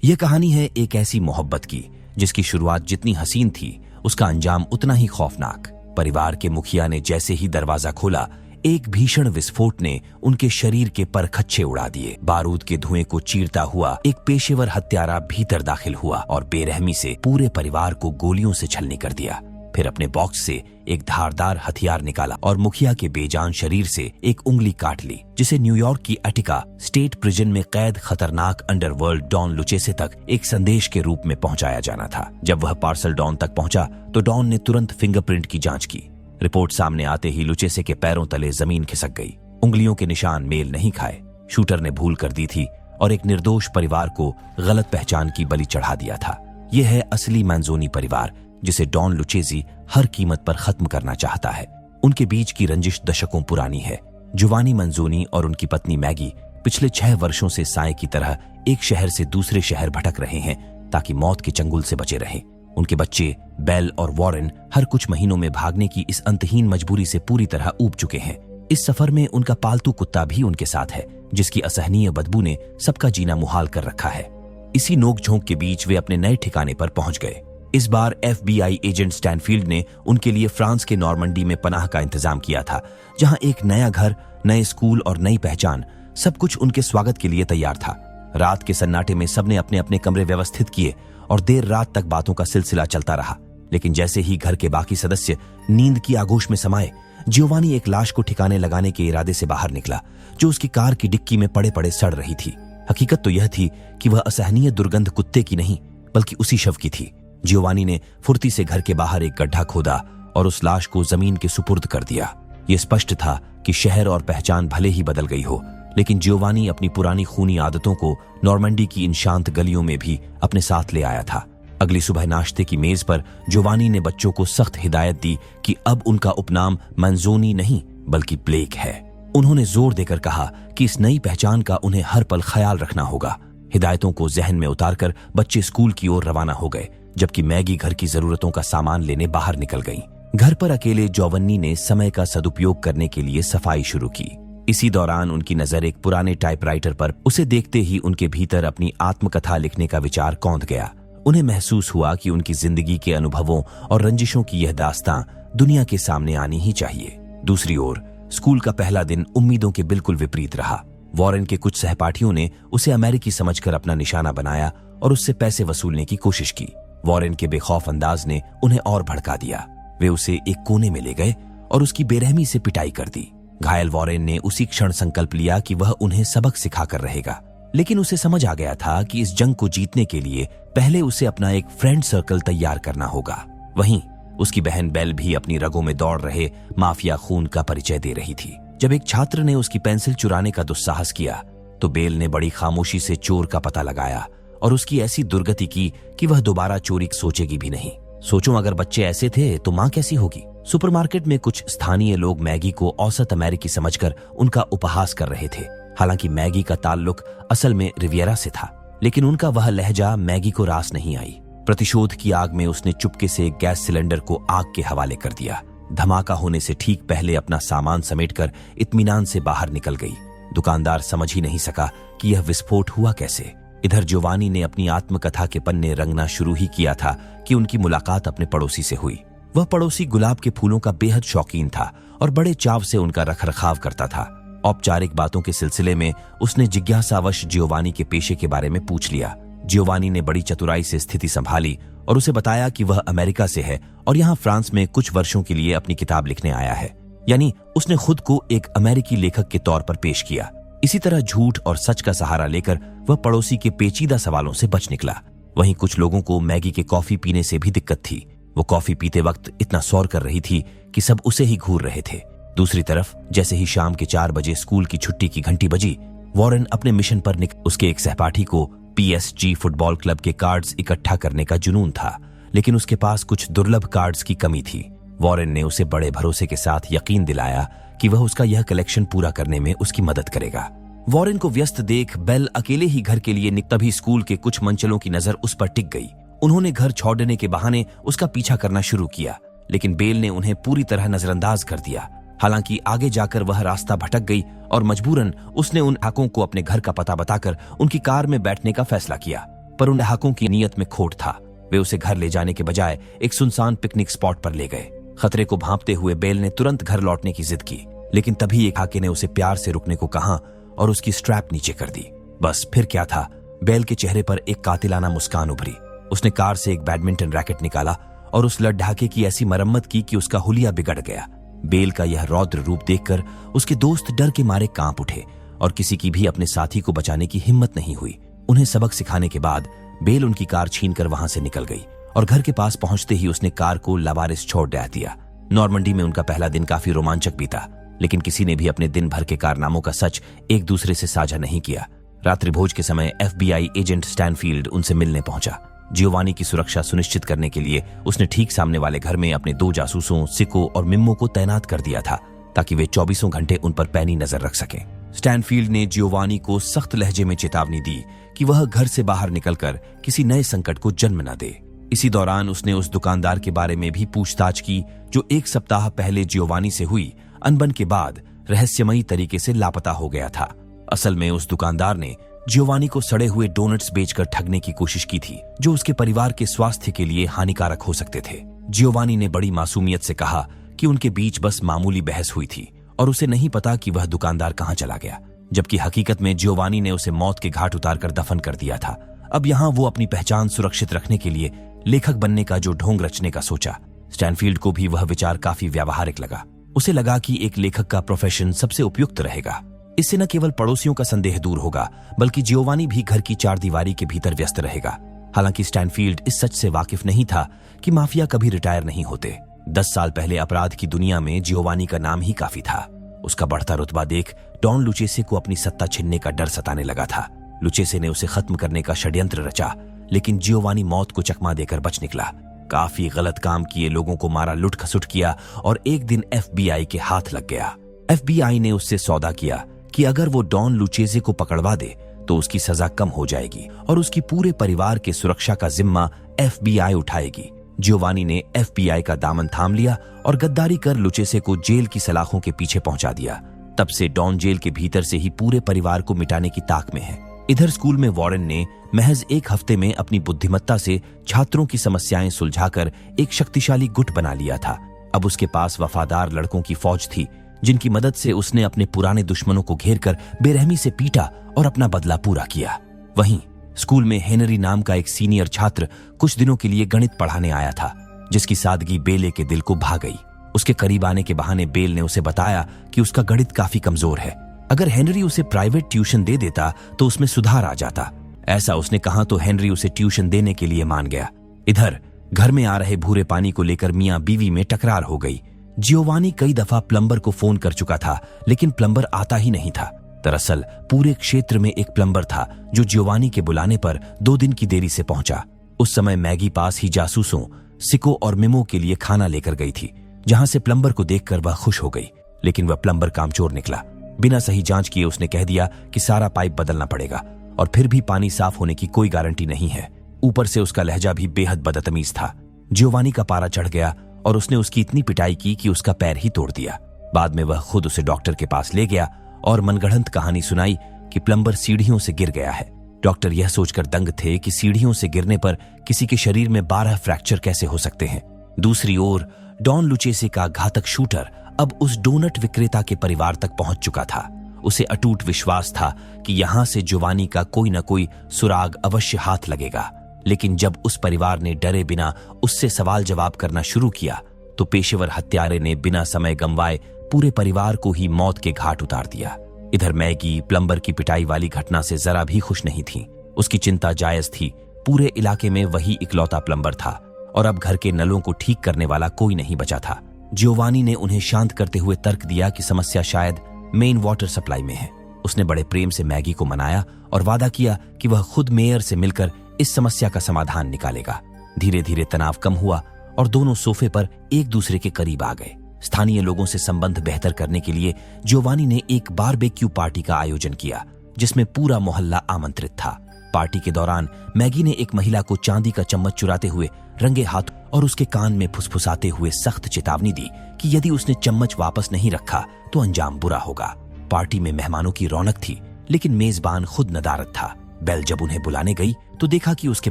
यह कहानी है एक ऐसी मोहब्बत की जिसकी शुरुआत जितनी हसीन थी उसका अंजाम उतना ही खौफनाक। परिवार के मुखिया ने जैसे ही दरवाजा खोला, एक भीषण विस्फोट ने उनके शरीर के परखच्चे उड़ा दिए। बारूद के धुएं को चीरता हुआ एक पेशेवर हत्यारा भीतर दाखिल हुआ और बेरहमी से पूरे परिवार को गोलियों से छलनी कर दिया। फिर अपने बॉक्स से एक धारदार हथियार निकाला और मुखिया के बेजान शरीर से एक उंगली काट ली, जिसे न्यूयॉर्क की अटिका स्टेट प्रिजन में कैद खतरनाक अंडरवर्ल्ड डॉन लुचेसे तक एक संदेश के रूप में पहुंचाया जाना था। जब वह पार्सल डॉन तक पहुंचा तो डॉन ने तुरंत फिंगरप्रिंट की जांच की। रिपोर्ट सामने आते ही लुचेसे के पैरों तले जमीन खिसक गई। उंगलियों के निशान मेल नहीं खाए। शूटर ने भूल कर दी थी और एक निर्दोष परिवार को गलत पहचान की बलि चढ़ा दिया था। यह है असली मैंज़ोनी परिवार जिसे डॉन लुचेसी हर कीमत पर खत्म करना चाहता है। उनके बीच की रंजिश दशकों पुरानी है। जोवानी मंजोनी और उनकी पत्नी मैगी पिछले 6 वर्षों से साए की तरह एक शहर से दूसरे शहर भटक रहे हैं ताकि मौत के चंगुल से बचे रहें। उनके बच्चे बेल और वॉरेन हर कुछ महीनों में भागने की इस अंतहीन मजबूरी से पूरी तरह ऊब चुके हैं। इस सफर में उनका पालतू कुत्ता भी उनके साथ है, जिसकी असहनीय बदबू ने सबका जीना मुहाल कर रखा है। इसी नोकझोंक के बीच वे अपने नए ठिकाने पर पहुंच गए। इस बार FBI एजेंट स्टैनफील्ड ने उनके लिए फ्रांस के नॉर्मंडी में पनाह का इंतजाम किया था, जहां एक नया घर, नए स्कूल और नई पहचान, सब कुछ उनके स्वागत के लिए तैयार था। रात के सन्नाटे में सबने अपने अपने कमरे व्यवस्थित किए और देर रात तक बातों का सिलसिला चलता रहा। लेकिन जैसे ही घर के बाकी सदस्य नींद की आगोश में समाये, जियोवानी एक लाश को ठिकाने लगाने के इरादे से बाहर निकला, जो उसकी कार की डिक्की में पड़े पड़े सड़ रही थी। हकीकत तो यह थी कि वह असहनीय दुर्गंध कुत्ते की नहीं बल्कि उसी शव की थी। जियोवानी ने फुर्ती से घर के बाहर एक गड्ढा खोदा और उस लाश को जमीन के सुपुर्द कर दिया। यह स्पष्ट था कि शहर और पहचान भले ही बदल गई हो, लेकिन जियोवानी अपनी पुरानी खूनी आदतों को नॉर्मंडी की इन शांत गलियों में भी अपने साथ ले आया था। अगली सुबह नाश्ते की मेज पर जियोवानी ने बच्चों को सख्त हिदायत दी कि अब उनका उपनाम मंजोनी नहीं बल्कि ब्लेक है। उन्होंने जोर देकर कहा कि इस नई पहचान का उन्हें हर पल ख्याल रखना होगा। हिदायतों को जहन में उतारकर बच्चे स्कूल की ओर रवाना हो गए, जबकि मैगी घर की जरूरतों का सामान लेने बाहर निकल गई। घर पर अकेले जोवन्नी ने समय का सदुपयोग करने के लिए सफाई शुरू की। इसी दौरान उनकी नजर एक पुराने टाइपराइटर पर उसे देखते ही उनके भीतर अपनी आत्मकथा लिखने का विचार कौंध गया। उन्हें महसूस हुआ कि उनकी जिंदगी के अनुभवों और रंजिशों की यह दास्तां दुनिया के सामने आनी ही चाहिए। दूसरी ओर स्कूल का पहला दिन उम्मीदों के बिल्कुल विपरीत रहा। वॉरेन के कुछ सहपाठियों ने उसे अमेरिकी समझकर अपना निशाना बनाया और उससे पैसे वसूलने की कोशिश की। वॉरेन के बेखौफ अंदाज ने उन्हें और भड़का दिया। वे उसे एक कोने में ले गए और उसकी बेरहमी से पिटाई कर दी। घायल वॉरेन ने उसी क्षण संकल्प लिया कि वह उन्हें सबक सिखाकर रहेगा, लेकिन उसे समझ आ गया था कि इस जंग को जीतने के लिए पहले उसे अपना एक फ्रेंड सर्कल तैयार करना होगा। वहीं उसकी बहन बेल भी अपनी रगों में दौड़ रहे माफिया खून का परिचय दे रही थी। जब एक छात्र ने उसकी पेंसिल चुराने का दुस्साहस किया तो बेल ने बड़ी खामोशी से चोर का पता लगाया और उसकी ऐसी दुर्गति की कि वह दोबारा चोरी सोचेगी भी नहीं। सोचो, अगर बच्चे ऐसे थे तो माँ कैसी होगी। सुपरमार्केट में कुछ स्थानीय लोग मैगी को औसत अमेरिकी समझकर उनका उपहास कर रहे थे। हालांकि मैगी का ताल्लुक असल में रिवियरा से था, लेकिन उनका वह लहजा मैगी को रास नहीं आई। प्रतिशोध की आग में उसने चुपके से एक गैस सिलेंडर को आग के हवाले कर दिया। धमाका होने से ठीक पहले अपना सामान समेटकर इत्मीनान से बाहर निकल गई। दुकानदार समझ ही नहीं सका कि यह विस्फोट हुआ कैसे। इधर जियोवानी ने अपनी आत्मकथा के पन्ने रंगना शुरू ही किया था कि उनकी मुलाकात अपने पड़ोसी से हुई। वह पड़ोसी गुलाब के फूलों का बेहद शौकीन था और बड़े चाव से उनका रखरखाव करता था। औपचारिक बातों के सिलसिले में उसने जिज्ञासावश जियोवानी के पेशे के बारे में पूछ लिया। जियोवानी ने बड़ी चतुराई से स्थिति संभाली और उसे बताया कि वह अमेरिका से है और यहाँ फ्रांस में कुछ वर्षों के लिए अपनी किताब लिखने आया है। यानी उसने खुद को एक अमेरिकी लेखक के तौर पर पेश किया। इसी तरह झूठ और सच का सहारा लेकर वह पड़ोसी के पेचीदा सवालों से बच निकला। वहीं कुछ लोगों को मैगी के कॉफी पीने से भी दिक्कत थी। वो कॉफी पीते वक्त इतना शोर कर रही थी कि सब उसे ही घूर रहे थे। दूसरी तरफ जैसे ही शाम के 4 बजे स्कूल की छुट्टी की घंटी बजी, वॉरेन अपने मिशन पर उसके एक सहपाठी को PSG फुटबॉल क्लब के कार्ड्स इकट्ठा करने का जुनून था, लेकिन उसके पास कुछ दुर्लभ कार्ड्स की कमी थी। वॉरेन ने उसे बड़े भरोसे के साथ यकीन दिलाया कि वह उसका यह कलेक्शन पूरा करने में उसकी मदद करेगा। वॉरेन को व्यस्त देख बेल अकेले ही घर के लिए तभी स्कूल के कुछ मंचलों की नजर उस पर टिक गई। उन्होंने घर छोड़ने के बहाने उसका पीछा करना शुरू किया, लेकिन बेल ने उन्हें पूरी तरह नजरअंदाज कर दिया। हालांकि आगे जाकर वह रास्ता भटक गई और मजबूरन उसने उन आकों को अपने घर का पता बताकर उनकी कार में बैठने का फैसला किया। पर उन ग्राहकों की नीयत में खोट था। वे उसे घर ले जाने के बजाय एक सुनसान पिकनिक स्पॉट पर ले गए। खतरे को भांपते हुए बेल ने तुरंत घर लौटने की जिद की, लेकिन तभी एक हाके ने उसे प्यार से रुकने को कहा और उसकी स्ट्रैप नीचे कर दी। बस फिर क्या था, बेल के चेहरे पर एक कातिलाना मुस्कान उभरी। उसने कार से एक बैडमिंटन रैकेट निकाला और उस लड्ढाके की ऐसी मरम्मत की कि उसका हुलिया बिगड़ गया। बेल का यह रौद्र रूप देखकर उसके दोस्त डर के मारे कांप उठे और किसी की भी अपने साथी को बचाने की हिम्मत नहीं हुई। उन्हें सबक सिखाने के बाद बेल उनकी कार छीनकर वहां से निकल गई और घर के पास पहुंचते ही उसने कार को लावारिस छोड़ दिया। नॉर्मंडी में उनका पहला दिन काफी रोमांचक बीता, लेकिन किसी ने भी अपने दिन भर के कारनामों का सच एक दूसरे से साझा नहीं किया। रात्रि भोज के समय FBI एजेंट स्टैनफील्ड उनसे मिलने पहुंचा। जियोवानी की सुरक्षा सुनिश्चित करने के लिए उसने ठीक सामने वाले घर में अपने 2 जासूसों सिको और मिम्मो को तैनात कर दिया था, ताकि वे 24 घंटे उन पर पैनी नजर रख सकें। स्टैनफील्ड ने जियोवानी को सख्त लहजे में चेतावनी दी कि वह घर से बाहर निकलकर किसी नए संकट को जन्म न दे। इसी दौरान उसने उस दुकानदार के बारे में भी पूछताछ की जो 1 सप्ताह पहले जियोवानी से हुई अनबन के बाद रहस्यमयी तरीके से लापता हो गया था। असल में उस दुकानदार ने जियोवानी को सड़े हुए डोनट्स बेचकर ठगने की कोशिश की थी, जो उसके परिवार के स्वास्थ्य के लिए हानिकारक हो सकते थे। जियोवानी ने बड़ी मासूमियत से कहा कि उनके बीच बस मामूली बहस हुई थी और उसे नहीं पता कि वह दुकानदार कहां चला गया, जबकि हकीकत में जियोवानी ने उसे मौत के घाट उतारकर दफन कर दिया था। अब यहां वो अपनी पहचान सुरक्षित रखने के लिए लेखक बनने का जो ढोंग रचने का सोचा। स्टैनफील्ड को भी वह विचार काफी व्यावहारिक लगा। उसे लगा कि एक लेखक का प्रोफेशन सबसे उपयुक्त रहेगा। इससे न केवल पड़ोसियों का संदेह दूर होगा, बल्कि जियोवानी भी घर की 4 दीवारी के भीतर व्यस्त रहेगा। हालांकि स्टैनफील्ड इस सच से वाकिफ नहीं था कि माफिया कभी रिटायर नहीं होते। 10 साल पहले अपराध की दुनिया में जियोवानी का नाम ही काफी था। उसका बढ़ता रुतबा देख डॉन लुचेसे को अपनी सत्ता छिनने का डर सताने लगा था। लुचेसे ने उसे खत्म करने का षड्यंत्र रचा, लेकिन जियोवानी मौत को चकमा देकर बच निकला। काफी गलत काम किए लोगों को मारा, लुट खसुट किया और एक दिन FBI के हाथ लग गया। FBI ने उससे सौदा किया कि अगर वो डॉन लुचेसे को पकड़वा दे तो उसकी सजा कम हो जाएगी और उसकी पूरे परिवार के सुरक्षा का जिम्मा FBI उठाएगी। जियोवानी ने FBI का दामन थाम लिया और गद्दारी कर लुचेसे को जेल की सलाखों के पीछे पहुंचा दिया। तब से डॉन जेल के भीतर से ही पूरे परिवार को मिटाने की ताक में है। इधर स्कूल में वॉरेन ने महज 1 हफ्ते में अपनी बुद्धिमत्ता से छात्रों की समस्याएं सुलझाकर एक शक्तिशाली गुट बना लिया था। अब उसके पास वफादार लड़कों की फौज थी, जिनकी मदद से उसने अपने पुराने दुश्मनों को घेरकर बेरहमी से पीटा और अपना बदला पूरा किया। वहीं स्कूल में हेनरी नाम का एक सीनियर छात्र कुछ दिनों के लिए गणित पढ़ाने आया था, जिसकी सादगी बेले के दिल को भा गई। उसके करीब आने के बहाने बेल ने उसे बताया कि उसका गणित काफी कमजोर है। अगर हेनरी उसे प्राइवेट ट्यूशन दे देता तो उसमें सुधार आ जाता। ऐसा उसने कहा तो हेनरी उसे ट्यूशन देने के लिए मान गया। इधर घर में आ रहे भूरे पानी को लेकर मियां बीवी में टकरार हो गई। जियोवानी कई दफा प्लम्बर को फोन कर चुका था, लेकिन प्लम्बर आता ही नहीं था। दरअसल पूरे क्षेत्र में एक प्लम्बर था जो जियोवानी के बुलाने पर 2 दिन की देरी से पहुंचा। उस समय मैगी पास ही जासूसों सिको और मिमो के लिए खाना लेकर गई थी, जहां से प्लम्बर को देखकर वह खुश हो गई। लेकिन वह प्लम्बर कामचोर निकला। बिना सही जांच किए उसने कह दिया कि सारा पाइप बदलना पड़ेगा और फिर भी पानी साफ होने की कोई गारंटी नहीं है। ऊपर से उसका लहजा भी बेहद बदतमीज था। जियोवानी का पारा चढ़ गया और उसने उसकी इतनी पिटाई की कि उसका पैर ही तोड़ दिया। बाद में वह खुद उसे डॉक्टर के पास ले गया और मनगढ़ंत कहानी सुनाई कि प्लम्बर सीढ़ियों से गिर गया है। डॉक्टर यह सोचकर दंग थे कि सीढ़ियों से गिरने पर किसी के शरीर में 12 फ्रैक्चर कैसे हो सकते हैं। दूसरी ओर डॉन लुचेसे का घातक शूटर अब उस डोनट विक्रेता के परिवार तक पहुंच चुका था। उसे अटूट विश्वास था कि यहां से जियोवानी का कोई न कोई सुराग अवश्य हाथ लगेगा। लेकिन जब उस परिवार ने डरे बिना उससे सवाल जवाब करना शुरू किया तो पेशेवर हत्यारे ने बिना समय गंवाए पूरे परिवार को ही मौत के घाट उतार दिया। इधर मैगी प्लम्बर की पिटाई वाली घटना से जरा भी खुश नहीं थी। उसकी चिंता जायज थी। पूरे इलाके में वही इकलौता प्लम्बर था और अब घर के नलों को ठीक करने वाला कोई नहीं बचा था। जियोवानी ने उन्हें शांत करते हुए तर्क दिया कि समस्या शायद मेन वाटर सप्लाई में है। उसने बड़े प्रेम से मैगी को मनाया और वादा किया कि वह खुद मेयर से मिलकर इस समस्या का समाधान निकालेगा। धीरे धीरे तनाव कम हुआ और दोनों सोफे पर एक दूसरे के करीब आ गए। स्थानीय लोगों से संबंध बेहतर करने के लिए जियोवानी ने एक बारबेक्यू पार्टी का आयोजन किया, जिसमें पूरा मोहल्ला आमंत्रित था। पार्टी के दौरान मैगी ने एक महिला को चांदी का चम्मच चुराते हुए रंगे हाथ और उसके कान में फुसफुसाते हुए सख्त चेतावनी दी कि यदि उसने चम्मच वापस नहीं रखा तो अंजाम बुरा होगा। पार्टी में मेहमानों की रौनक थी, लेकिन मेजबान खुद नदारद था। बेल जब उन्हें बुलाने गई तो देखा कि उसके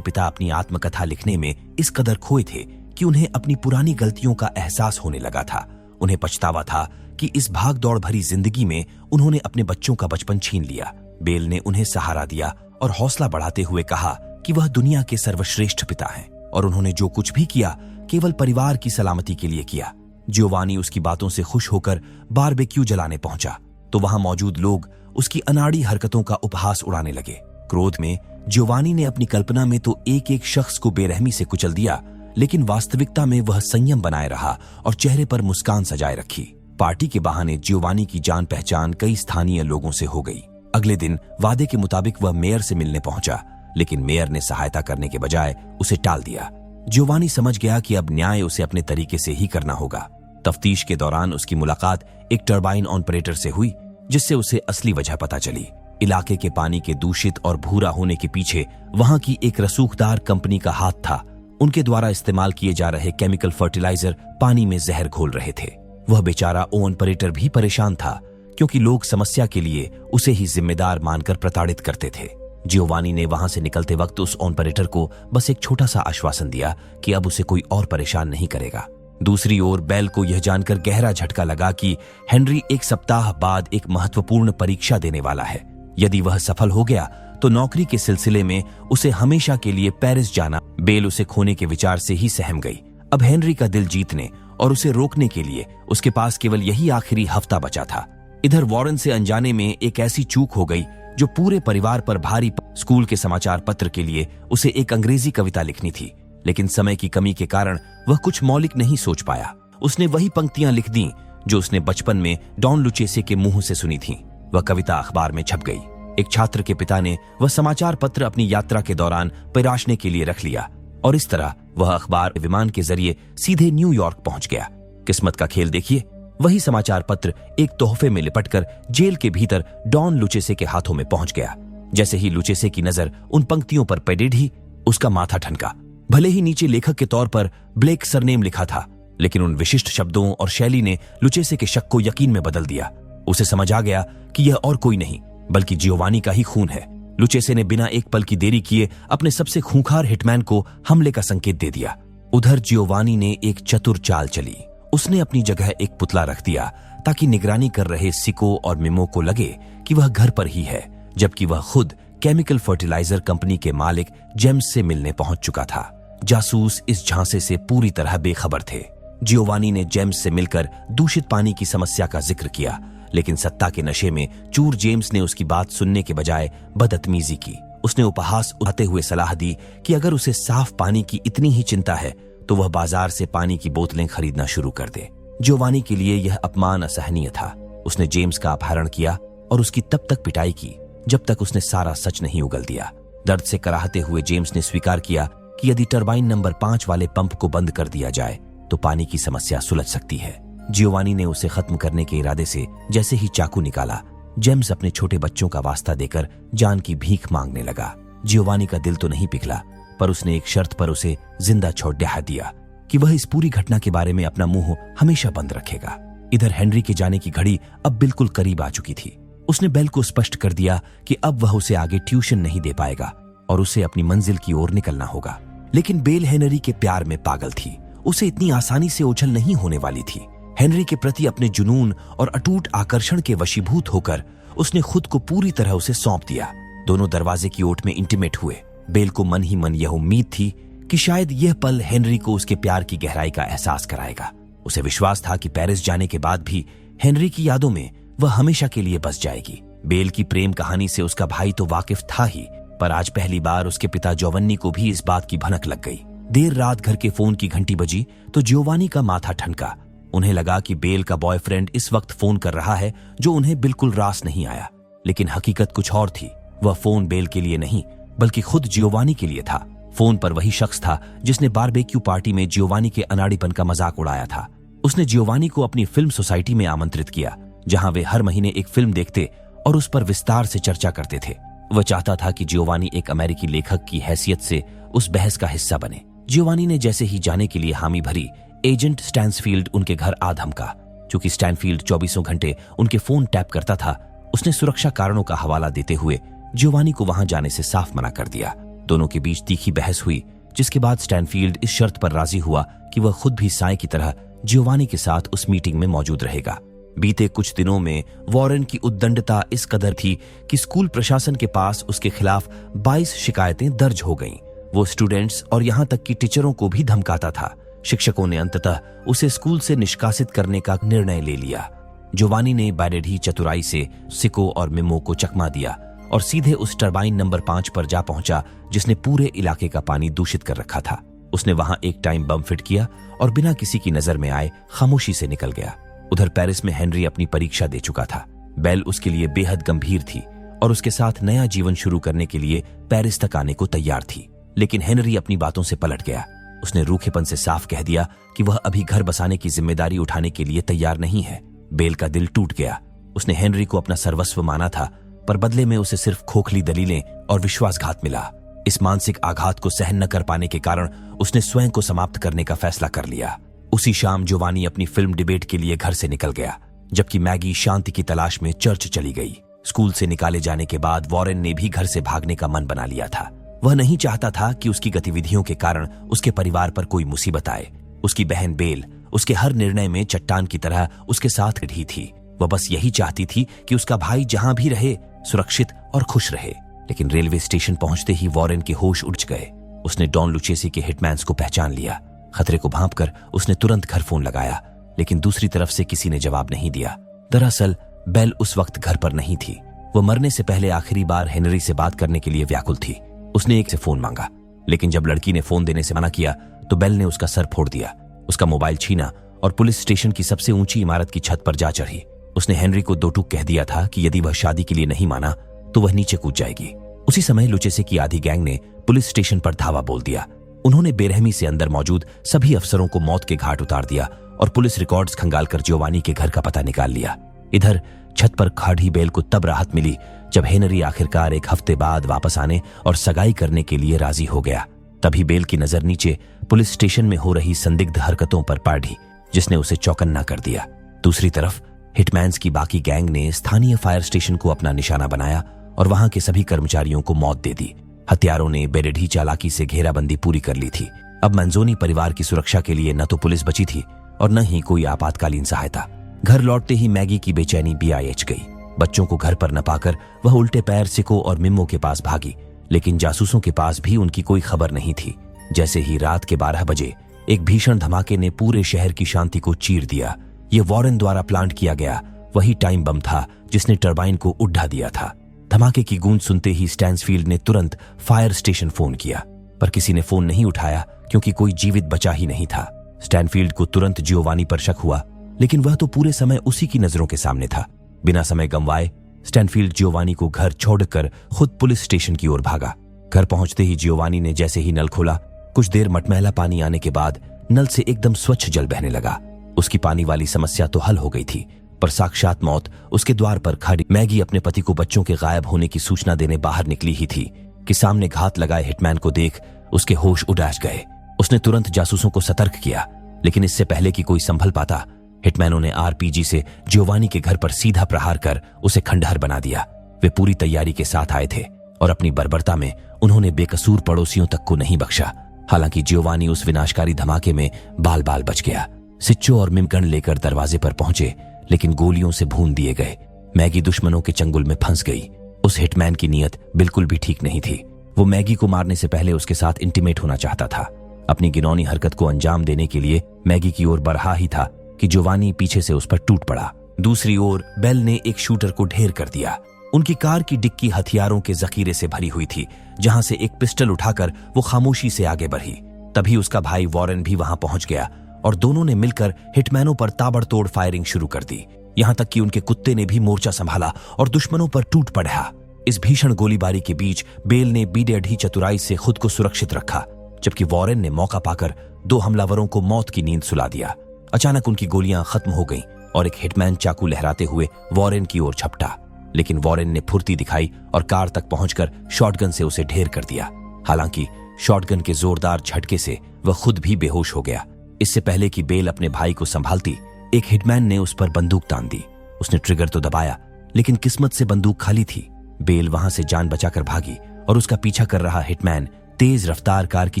पिता अपनी आत्मकथा लिखने में इस कदर खोए थे कि उन्हें अपनी पुरानी गलतियों का एहसास होने लगा था। उन्हें पछतावा था कि इस भाग दौड़ भरी जिंदगी में उन्होंने अपने बच्चों का बचपन छीन लिया। बेल ने उन्हें सहारा दिया और हौसला बढ़ाते हुए कहा कि वह दुनिया के सर्वश्रेष्ठ पिता हैं और उन्होंने जो कुछ भी किया केवल परिवार की सलामती के लिए किया। जियोवानी उसकी बातों से खुश होकर बारबेक्यू जलाने पहुंचा तो वहां मौजूद लोग उसकी अनाड़ी हरकतों का उपहास उड़ाने लगे। क्रोध में जियोवानी ने अपनी कल्पना में तो एक एक शख्स को बेरहमी से कुचल दिया, लेकिन वास्तविकता में वह संयम बनाए रहा और चेहरे पर मुस्कान सजाए रखी। पार्टी के बहाने जियोवानी की जान पहचान कई स्थानीय लोगों से हो गई। अगले दिन वादे के मुताबिक वह मेयर से मिलने पहुंचा, लेकिन मेयर ने सहायता करने के बजाय उसे टाल दिया। जियोवानी समझ गया कि अब न्याय उसे अपने तरीके से ही करना होगा। तफ्तीश के दौरान उसकी मुलाकात एक टरबाइन ऑपरेटर से हुई, जिससे उसे असली वजह पता चली। इलाके के पानी के दूषित और भूरा होने के पीछे वहां की एक रसूखदार कंपनी का हाथ था। उनके द्वारा इस्तेमाल किए जा रहे केमिकल फर्टिलाइजर पानी में जहर घोल रहे थे। वह बेचारा ऑपरेटर भी परेशान था, क्योंकि लोग समस्या के लिए उसे ही जिम्मेदार मानकर प्रताड़ित करते थे। जियोवानी ने वहां से निकलते वक्त उस ऑपरेटर को बस एक छोटा सा आश्वासन दिया कि अब उसे कोई और परेशान नहीं करेगा। दूसरी ओर बेल को यह जानकर गहरा झटका लगा कि हेनरी एक सप्ताह बाद एक महत्वपूर्ण परीक्षा देने वाला है। यदि वह सफल हो गया तो नौकरी के सिलसिले में उसे हमेशा के लिए पेरिस जाना। बेल उसे खोने के विचार से ही सहम गई। अब हेनरी का दिल जीतने और उसे रोकने के लिए उसके पास केवल यही आखिरी हफ्ता बचा था। इधर वॉरेन से अनजाने में एक ऐसी चूक हो गई जो पूरे परिवार पर भारी। स्कूल के समाचार पत्र के लिए उसे एक अंग्रेजी कविता लिखनी थी, लेकिन समय की कमी के कारण वह कुछ मौलिक नहीं सोच पाया। उसने वही पंक्तियां लिख दी जो उसने बचपन में डॉन लुचेसे के मुंह से सुनी थीं। वह कविता अखबार में छप गई। एक छात्र के पिता ने वह समाचार पत्र अपनी यात्रा के दौरान पिराशने के लिए रख लिया और इस तरह वह अखबार विमान के जरिए सीधे न्यूयॉर्क पहुंच गया। किस्मत का खेल देखिए, वही समाचार पत्र एक तोहफे में लिपटकर जेल के भीतर डॉन लुचेसे के हाथों में पहुंच गया। जैसे ही लुचेसे की नजर उन पंक्तियों पर पड़ी, उसका माथा ठनका। भले ही नीचे लेखक के तौर पर ब्लेक सरनेम लिखा था, लेकिन उन विशिष्ट शब्दों और शैली ने लुचेसे के शक को यकीन में बदल दिया। उसे समझ आ गया कि यह और कोई नहीं बल्कि जियोवानी का ही खून है। लुचेसे ने बिना एक पल की देरी किए अपने सबसे खूंखार हिटमैन को हमले का संकेत दे दिया। उधर जियोवानी ने एक चतुर चाल चली। उसने अपनी जगह एक पुतला रख दिया ताकि निगरानी कर रहे सिको और मिमो को लगे कि वह घर पर ही है, जबकि वह खुद केमिकल फर्टिलाइजर कंपनी के मालिक जेम्स से मिलने पहुंच चुका था। जासूस इस झांसे से पूरी तरह बेखबर थे। जियोवानी ने जेम्स से मिलकर दूषित पानी की समस्या का जिक्र किया, लेकिन सत्ता के नशे में चूर जेम्स ने उसकी बात सुनने के बजाय बदतमीजी की। उसने उपहास उठाते हुए सलाह दी कि अगर उसे साफ पानी की इतनी ही चिंता है तो वह बाजार से पानी की बोतलें खरीदना शुरू कर दे। जियोवानी के लिए यह अपमान असहनीय था। उसने जेम्स का अपहरण किया और उसकी तब तक पिटाई की जब तक उसने सारा सच नहीं उगल दिया। दर्द से कराहते हुए जेम्स ने स्वीकार किया कि यदि टरबाइन नंबर 5 वाले पंप को बंद कर दिया जाए तो पानी की समस्या सुलझ सकती है। जियोवानी ने उसे खत्म करने के इरादे से जैसे ही चाकू निकाला, जेम्स अपने छोटे बच्चों का वास्ता देकर जान की भीख मांगने लगा। जियोवानी का दिल तो नहीं पिघला, पर उसने एक शर्त पर उसे जिंदा छोड़ दिया कि वह इस पूरी घटना के बारे में अपना मुंह हमेशा बंद रखेगा। इधर हेनरी के जाने की घड़ी अब बिल्कुल करीब आ चुकी थी। उसने बेल को स्पष्ट कर दिया कि अब वह उसे आगे ट्यूशन नहीं दे पाएगा और उसे अपनी मंजिल की ओर निकलना होगा। लेकिन बेल हेनरी के प्यार में पागल थी। उसे इतनी आसानी से ओझल नहीं होने वाली थी। हेनरी के प्रति अपने जुनून और अटूट आकर्षण के वशीभूत होकर उसने खुद को पूरी तरह उसे सौंप दिया। दोनों दरवाजे की ओट में इंटीमेट हुए। बेल को मन ही मन यह उम्मीद थी कि शायद यह पल हेनरी को उसके प्यार की गहराई का एहसास कराएगा। उसे विश्वास था कि पेरिस जाने के बाद भी हेनरी की यादों में वह हमेशा के लिए बस जाएगी। बेल की प्रेम कहानी से उसका भाई तो वाकिफ था ही, पर आज पहली बार उसके पिता जोवन्नी को भी इस बात की भनक लग गई। देर रात घर के फोन की घंटी बजी तो जियोवानी का माथा ठनका। उन्हें लगा कि बेल का बॉयफ्रेंड इस वक्त फोन कर रहा है, जो उन्हें बिल्कुल रास नहीं आया। लेकिन हकीकत कुछ और थी। वह फोन बेल के लिए नहीं बल्कि खुद जियोवानी के लिए था। फोन पर वही शख्स था जिसने बारबेक्यू पार्टी में जियोवानी के अनाड़ीपन का मजाक उड़ाया था। उसने जियोवानी को अपनी फिल्म सोसाइटी में आमंत्रित किया, जहां वे हर महीने एक फिल्म देखते और उस पर विस्तार से चर्चा करते थे। वह चाहता था कि जियोवानी एक अमेरिकी लेखक की हैसियत से उस बहस का हिस्सा बने। जियोवानी ने जैसे ही जाने के लिए हामी भरी, एजेंट स्टैंसफील्ड उनके घर आ धमका। चूंकि स्टैनफील्ड 24 घंटे उनके फोन टैप करता था, उसने सुरक्षा कारणों का हवाला देते हुए जियोवानी को वहां जाने से साफ मना कर दिया। दोनों के बीच तीखी बहस हुई, जिसके बाद स्टैनफील्ड इस शर्त पर राजी हुआ कि वह खुद भी साय की तरह जियोवानी के साथ उस मीटिंग में मौजूद रहेगा। बीते कुछ दिनों में वॉरेन की उद्दंडता इस कदर थी कि स्कूल प्रशासन के पास उसके खिलाफ 22 शिकायतें दर्ज हो गईं। वो स्टूडेंट्स और यहां तक कि टीचरों को भी धमकाता था। शिक्षकों ने अंततः उसे स्कूल से निष्कासित करने का निर्णय ले लिया। जियोवानी ने बेरेढ़ी चतुराई से सिको और मिमो को चकमा दिया और सीधे उस टरबाइन नंबर 5 पर जा पहुंचा जिसने पूरे इलाके का पानी दूषित कर रखा था। उसने वहां एक टाइम बम फिट किया और बिना किसी की नजर में आए खामोशी से निकल गया। उधर पेरिस में हेनरी अपनी परीक्षा दे चुका था। बेल उसके लिए बेहद गंभीर थी और उसके साथ नया जीवन शुरू करने के लिए पेरिस तक आने को तैयार थी। लेकिन हेनरी अपनी बातों से पलट गया। उसने रूखेपन से साफ कह दिया कि वह अभी घर बसाने की जिम्मेदारी उठाने के लिए तैयार नहीं है। बेल का दिल टूट गया। उसने हेनरी को अपना सर्वस्व माना था, पर बदले में उसे सिर्फ खोखली दलीलें और विश्वासघात मिला। इस मानसिक आघात को सहन न कर पाने के कारण उसने स्वयं को समाप्त करने का फैसला कर लिया। उसी शाम जियोवानी अपनी फिल्म डिबेट के लिए घर से निकल गया, जबकि मैगी शांति की तलाश में चर्च चली गई। स्कूल से निकाले जाने के बाद वॉरेन ने भी घर से भागने का मन बना लिया था। वह नहीं चाहता था कि उसकी गतिविधियों के कारण उसके परिवार पर कोई मुसीबत आए। उसकी बहन बेल उसके हर निर्णय में चट्टान की तरह उसके साथ खड़ी थी। वह बस यही चाहती थी कि उसका भाई जहां भी रहे सुरक्षित और खुश रहे। लेकिन रेलवे स्टेशन पहुंचते ही वॉरेन के होश उड़ गए। उसने डॉन लुचेसी के हिटमैन्स को पहचान लिया। खतरे को भांपकर उसने तुरंत घर फोन लगाया, लेकिन दूसरी तरफ से किसी ने जवाब नहीं दिया। दरअसल बेल उस वक्त घर पर नहीं थी। वह मरने से पहले आखिरी बार हेनरी से बात करने के लिए व्याकुल थी। उसने एक से फोन मांगा, लेकिन जब लड़की ने फोन देने से मना किया तो बेल ने उसका सर फोड़ दिया, उसका मोबाइल छीना और पुलिस स्टेशन की सबसे ऊंची इमारत की छत पर जा चढ़ी। उसने हेनरी को 2 टूक कह दिया था कि यदि वह शादी के लिए नहीं माना तो वह नीचे कूद जाएगी। उसी समय लुचेसे की आधी गैंग ने पुलिस स्टेशन पर धावा बोल दिया। उन्होंने बेरहमी से अंदर मौजूद सभी अफसरों को मौत के घाट उतार दिया और पुलिस रिकॉर्ड्स खंगालकर जियोवानी के घर का पता निकाल लिया। इधर छत पर खड़ी बेल को तब राहत मिली जब हेनरी आखिरकार 1 हफ्ते बाद वापस आने और सगाई करने के लिए राजी हो गया। तभी बेल की नजर नीचे पुलिस स्टेशन में हो रही संदिग्ध हरकतों पर पड़ी, जिसने उसे चौकन्ना कर दिया। दूसरी तरफ हिटमैन्स की बाकी गैंग ने स्थानीय फायर स्टेशन को अपना निशाना बनाया और वहां के सभी कर्मचारियों को मौत दे दी। हत्यारों ने बेरेढ़ी चालाकी से घेराबंदी पूरी कर ली थी। अब मंजोनी परिवार की सुरक्षा के लिए न तो पुलिस बची थी और न ही कोई आपातकालीन सहायता। घर लौटते ही मैगी की बेचैनी BIH गई। बच्चों को घर पर न पाकर वह उल्टे पैर सिको और मिम्मो के पास भागी, लेकिन जासूसों के पास भी उनकी कोई खबर नहीं थी। जैसे ही रात के 12 बजे एक भीषण धमाके ने पूरे शहर की शांति को चीर दिया। यह वॉरेन द्वारा प्लांट किया गया वही टाइम बम था जिसने टरबाइन को उड़ा दिया था। धमाके की गूंज सुनते ही स्टैन्सफील्ड ने तुरंत फायर स्टेशन फोन किया, पर किसी ने फोन नहीं उठाया क्योंकि कोई जीवित बचा ही नहीं था। स्टैनफील्ड को तुरंत जियोवानी पर शक हुआ, लेकिन वह तो पूरे समय उसी की नजरों के सामने था। बिना समय गंवाए स्टैनफील्ड जियोवानी को घर छोड़कर खुद पुलिस स्टेशन की ओर भागा। घर पहुंचते ही जियोवानी ने जैसे ही नल खोला, कुछ देर मटमैला पानी आने के बाद नल से एकदम स्वच्छ जल बहने लगा। उसकी पानी वाली समस्या तो हल हो गई थी, पर साक्षात मौत उसके द्वार पर खड़ी। मैगी अपने पति को बच्चों के गायब होने की सूचना देने बाहर निकली ही थी कि सामने घात लगाए हिटमैन को देख उसके होश उड़ गए। उसने तुरंत जासूसों को सतर्क किया, लेकिन इससे पहले कि कोई संभल पाता, हिटमैनों ने RPG से जियोवानी के घर पर सीधा प्रहार कर उसे खंडहर बना दिया। वे पूरी तैयारी के साथ आए थे और अपनी बर्बरता में उन्होंने बेकसूर पड़ोसियों तक को नहीं बख्शा। हालांकि जियोवानी उस विनाशकारी धमाके में बाल बाल बच गया। सिच्चो और मिमगन लेकर दरवाजे पर पहुंचे, लेकिन गोलियों से भून दिए गए। मैगी दुश्मनों के चंगुल में फंस गई। उस हिटमैन की नीयत बिल्कुल भी ठीक नहीं थी। वो मैगी को मारने से पहले उसके साथ इंटीमेट होना चाहता था। अपनी घिनौनी हरकत को अंजाम देने के लिए मैगी की ओर बढ़ा ही था कि जियोवानी पीछे से उस पर टूट पड़ा। दूसरी ओर बेल ने एक शूटर को ढेर कर दिया। उनकी कार की डिक्की हथियारों के जखीरे से भरी हुई थी, जहां से एक पिस्टल उठाकर वो खामोशी से आगे बढ़ी। तभी उसका भाई वॉरेन भी वहां पहुंच गया और दोनों ने मिलकर हिटमैनों पर ताबड़तोड़ फायरिंग शुरू कर दी। यहां तक कि उनके कुत्ते ने भी मोर्चा संभाला और दुश्मनों पर टूट पड़ा। इस भीषण गोलीबारी के बीच बेल ने बेढ़ी चतुराई से खुद को सुरक्षित रखा, जबकि वॉरेन ने मौका पाकर 2 हमलावरों को मौत की नींद सुला दिया। अचानक उनकी गोलियां खत्म हो गईं और एक हिटमैन चाकू लहराते हुए वॉरेन की ओर झपटा, लेकिन वॉरेन ने फुर्ती दिखाई और कार तक पहुंचकर शॉटगन से उसे ढेर कर दिया। हालांकि शॉटगन के जोरदार झटके से वह खुद भी बेहोश हो गया। इससे पहले कि बेल अपने भाई को संभालती, एक हिटमैन ने उस पर बंदूक तान दी। उसने ट्रिगर तो दबाया, लेकिन किस्मत से बंदूक खाली थी। बेल वहां से जान बचाकर भागी और उसका पीछा कर रहा हिटमैन तेज रफ्तार कार की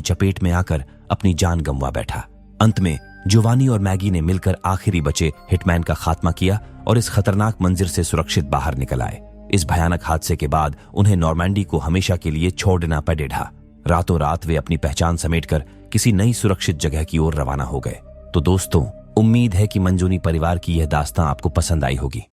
चपेट में आकर अपनी जान गंवा बैठा। अंत में जोवानी और मैगी ने मिलकर आखिरी बचे हिटमैन का खात्मा किया और इस खतरनाक मंजिल से सुरक्षित बाहर निकल आए। इस भयानक हादसे के बाद उन्हें नॉर्मैंडी को हमेशा के लिए छोड़ना पड़ेगा। रातों रात वे अपनी पहचान समेटकर किसी नई सुरक्षित जगह की ओर रवाना हो गए। तो दोस्तों, उम्मीद है कि मंजूनी परिवार की यह दास्तां आपको पसंद आई होगी।